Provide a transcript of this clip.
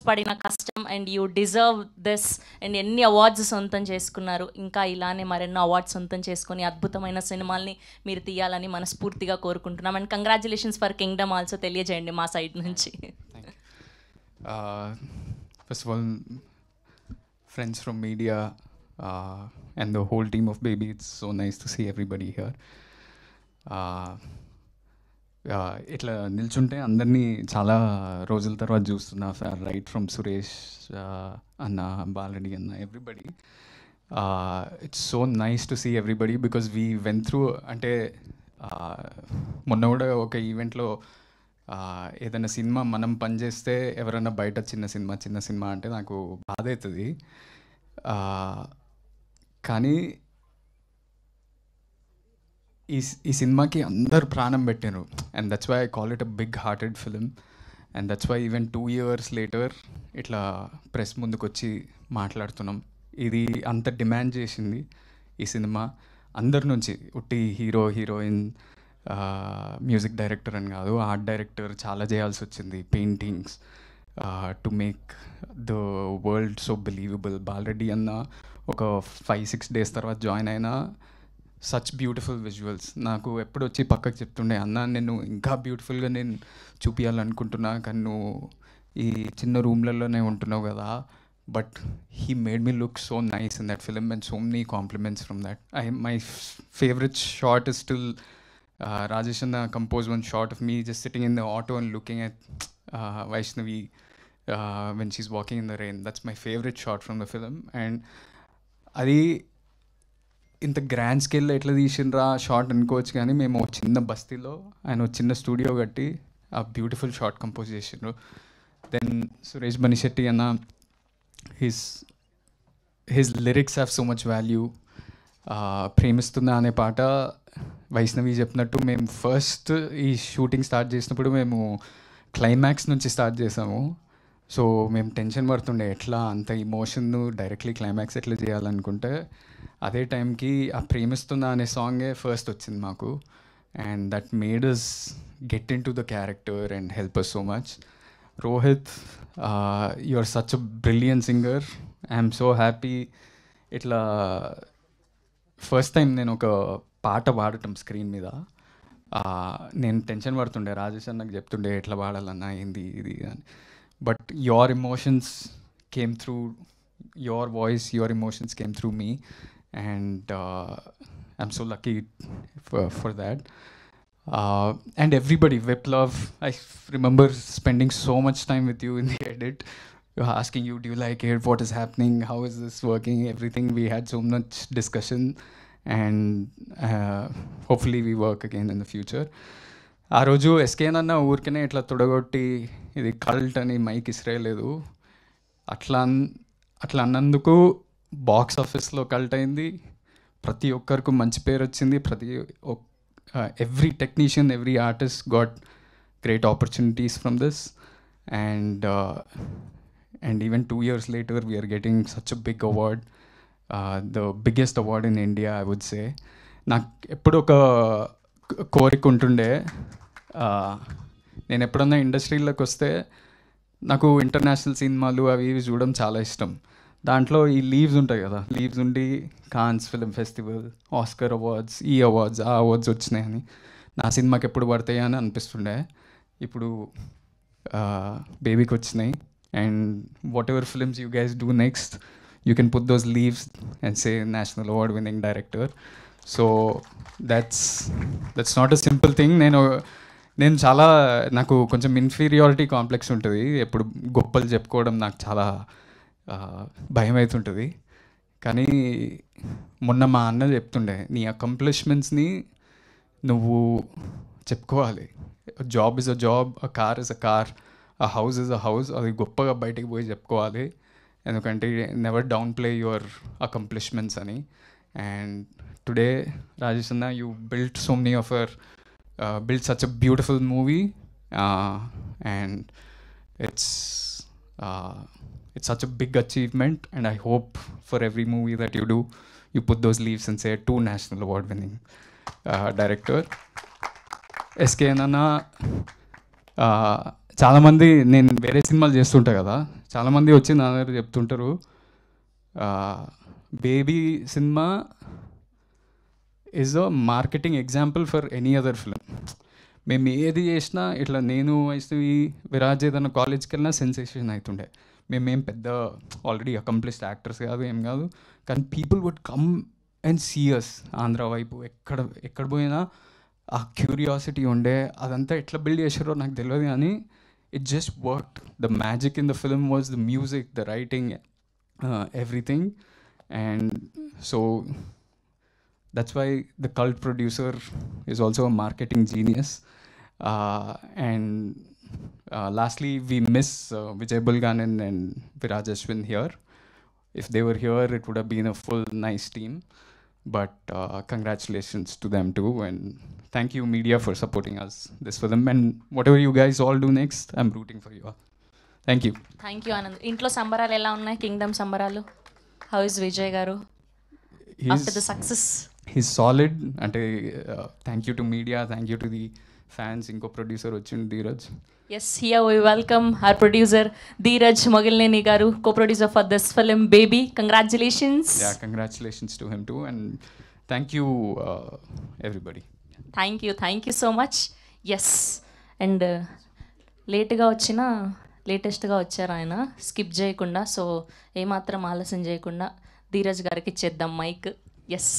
పడిన కష్టం and you deserve this and ఎన్ని అవార్డ్స్ సొంతం చేసుకున్నారు, ఇంకా ఇలానే మరెన్నో అవార్డ్స్ సొంతం చేసుకొని అద్భుతమైన సినిమాల్ని మీరు తీయాలని మనస్ఫూర్తిగా కోరుకుంటున్నాం. And congratulations for Kingdom also తెలియజేయండి మా సైడ్ నుంచి. First of all, friends from media and the whole team of Baby, it's so nice to see everybody here. ఇట్లా నిల్చుంటే అందరినీ చాలా రోజుల తర్వాత చూస్తున్నా, రైట్ ఫ్రమ్ సురేష్ అన్న, బాలరెడ్డి అన్న, everybody. It's so nice to see everybody because we went through. అంటే మొన్న కూడా ఒక ఈవెంట్లో ఏదైనా సినిమా మనం పనిచేస్తే ఎవరైనా బయట చిన్న సినిమా అంటే నాకు బాధ అవుతుంది. కానీ ఈ సినిమాకి అందరు ప్రాణం పెట్టారు. And that's why I call it a big hearted film. And that's why even 2 years later ఇట్లా ప్రెస్ ముందుకు వచ్చి మాట్లాడుతున్నాం. ఇది అంత డిమాండ్ చేసింది ఈ సినిమా అందరి నుంచి. ఉట్టి హీరో, హీరోయిన్, మ్యూజిక్ డైరెక్టర్ అని కాదు, ఆర్ట్ డైరెక్టర్ చాలా చేయాల్సి వచ్చింది. Paintings to make the world so believable. Bala Reddy అన్న ఒక 5-6 days తర్వాత జాయిన్ అయినా సచ్ బ్యూటిఫుల్ విజువల్స్. నాకు ఎప్పుడు వచ్చి పక్కకు చెప్తుండే, అన్న నేను ఇంకా బ్యూటిఫుల్గా నేను చూపించాలనుకుంటున్నా, కానీ నువ్వు ఈ చిన్న రూమ్లలోనే ఉంటున్నావు కదా. But he made me look so nice in that film and so many compliments from that. My favourite shot is still Rajesh Anna composed one shot of me just sitting in the auto and looking at Vaishnavi when she's walking in the rain. That's my favorite shot from the film. And అది ఇంత grand స్కేల్లో ఎట్లా తీసిండ్రా short అనుకోవచ్చు, కానీ మేము చిన్న బస్తీలో ఆయన చిన్న స్టూడియో కట్టి ఆ బ్యూటిఫుల్ షార్ట్ కంపోజ్ చేసిండ్రు. దెన్ సురేష్ బనిశెట్టి అన్న, his lyrics have so much value. ప్రేమిస్తున్నా అనే పాట వైష్ణవి చెప్పినట్టు మేము ఫస్ట్ ఈ షూటింగ్ స్టార్ట్ చేసినప్పుడు మేము క్లైమాక్స్ నుంచి స్టార్ట్ చేసాము. సో మేము టెన్షన్ పడుతుండే ఎట్లా అంత ఇమోషన్ను డైరెక్ట్లీ క్లైమాక్స్ ఎట్లా చేయాలనుకుంటే, అదే టైంకి ఆ ప్రేమిస్తున్నా అనే సాంగే ఫస్ట్ వచ్చింది మాకు. And that made us get in to the character and help us so much. Rohit, you are such a brilliant singer. I'm so happy. ఇట్లా ఫస్ట్ టైం నేను ఒక పాట పాడటం స్క్రీన్ మీద. నేను టెన్షన్ పడుతుండే, రాజేష్ అన్నకు చెప్తుండే ఎట్లా పాడాలన్నా ఏంది ఇది అని. But your emotions came through, your voice, your emotions came through me. And I'm so lucky for that. And everybody, Viplav, I remember spending so much time with you in the edit, asking you, do you like it, what is happening, how is this working, everything. We had so much discussion and hopefully we work again in the future. ఆ రోజు ఎస్కేన్ అన్న ఊరికనే ఇట్లా తొడగొట్టి ఇది cult అని mic ఇస్రేయలేదు. అట్లా అన్నందుకు box ఆఫీస్లో కల్ట్ అయింది. ప్రతి ఒక్కరికి మంచి పేరు వచ్చింది. every technician, every artist got great opportunities from this. And even 2 years later we are getting such a big award, the biggest award in India, I would say. నాకు ఎప్పుడు ఒక కోరిక ఉంటుండే, నేను ఎప్పుడన్నా ఇండస్ట్రీలోకి వస్తే నాకు ఇంటర్నేషనల్ సినిమాలు అవి ఇవి చూడడం చాలా ఇష్టం. దాంట్లో ఈ లీవ్స్ ఉంటాయి కదా, లీవ్స్ ఉండి Cannes film festival, Oscar awards, ఈ అవార్డ్స్ ఆ అవార్డ్స్ వచ్చినాయని నా సినిమాకి ఎప్పుడు పడతాయి అని అనిపిస్తుండే. ఇప్పుడు బేబీకి వచ్చినాయి. And what ever films you guys do next, you can put those leaves and say national award winning director. So that's not a simple thing. నేను చాలా, నాకు కొంచెం ఇన్ఫీరియారిటీ కాంప్లెక్స్ ఉంటుంది. ఎప్పుడు గొప్పలు చెప్పుకోవడం నాకు చాలా భయం అవుతుంటుంది. కానీ మొన్న మా అన్న చెప్తుండే, నీ అకంప్లిష్మెంట్స్ని నువ్వు చెప్పుకోవాలి. Job is a job, a car is a car, a house is a house. అది గొప్పగా బయటికి పోయి చెప్పుకోవాలి. ఎందుకంటే never down play your accomplishments అని. అండ్ టుడే రాజేష్ అన్న, you built so many of our built such a beautiful movie, and it's such a big achievement. And I hope for every movie that you do, you put those leaves and say to national award winning director. SK Nana, చాలామంది నేను వేరే సినిమాలు చేస్తుంటా కదా, చాలామంది వచ్చి నా దగ్గర చెప్తుంటారు baby cinema is a marketing example for any other film. మేము ఏది చేసినా ఇట్లా నేను వైష్ణవి విరాజ్ ఏదైనా కాలేజ్కి వెళ్ళినా సెన్సేషన్ అవుతుండే. మేమేం పెద్ద ఆల్రెడీ అకంప్లిష్డ్ యాక్టర్స్ కాదు, ఏం కాదు, కానీ people would come and see us. Andhra వైపు ఎక్కడ పోయినా ఆ క్యూరియాసిటీ ఉండే. అదంతా ఎట్లా బిల్డ్ చేసారో నాకు తెలియదు, కానీ it just worked. The magic in the film was the music, the writing, everything. And so that's why the cult producer is also a marketing genius. And lastly, we miss Vijay Bulganan and Viraj Ashwin here. If they were here, it would have been a full nice team. But congratulations to them too, and thank you media for supporting us this film. And whatever you guys all do next, I'm rooting for you all. Thank you. Thank you Anand. ఇంట్లో సంబరాలు ఎలా ఉన్నాయి? Kingdom సంబరాలు. How is Vijay గారు after the success? He's solid. అంటే thank you to media, thank you to the fans. ఇంకో producer వచ్చింది Dheeraj. Yes, here we welcome our producer Dheeraj Mogilneni garu, co-producer for this film Baby. Congratulations. Yeah, congratulations to him too, and thank you everybody. Thank you so much. Yes, and లేట్గా వచ్చిన లేటెస్ట్గా వచ్చారు ఆయన, skip చేయకుండా. So ఏమాత్రం ఆలస్యం చేయకుండా ధీరజ్ గారికి ఇచ్చేద్దాం మైక్. ఎస్.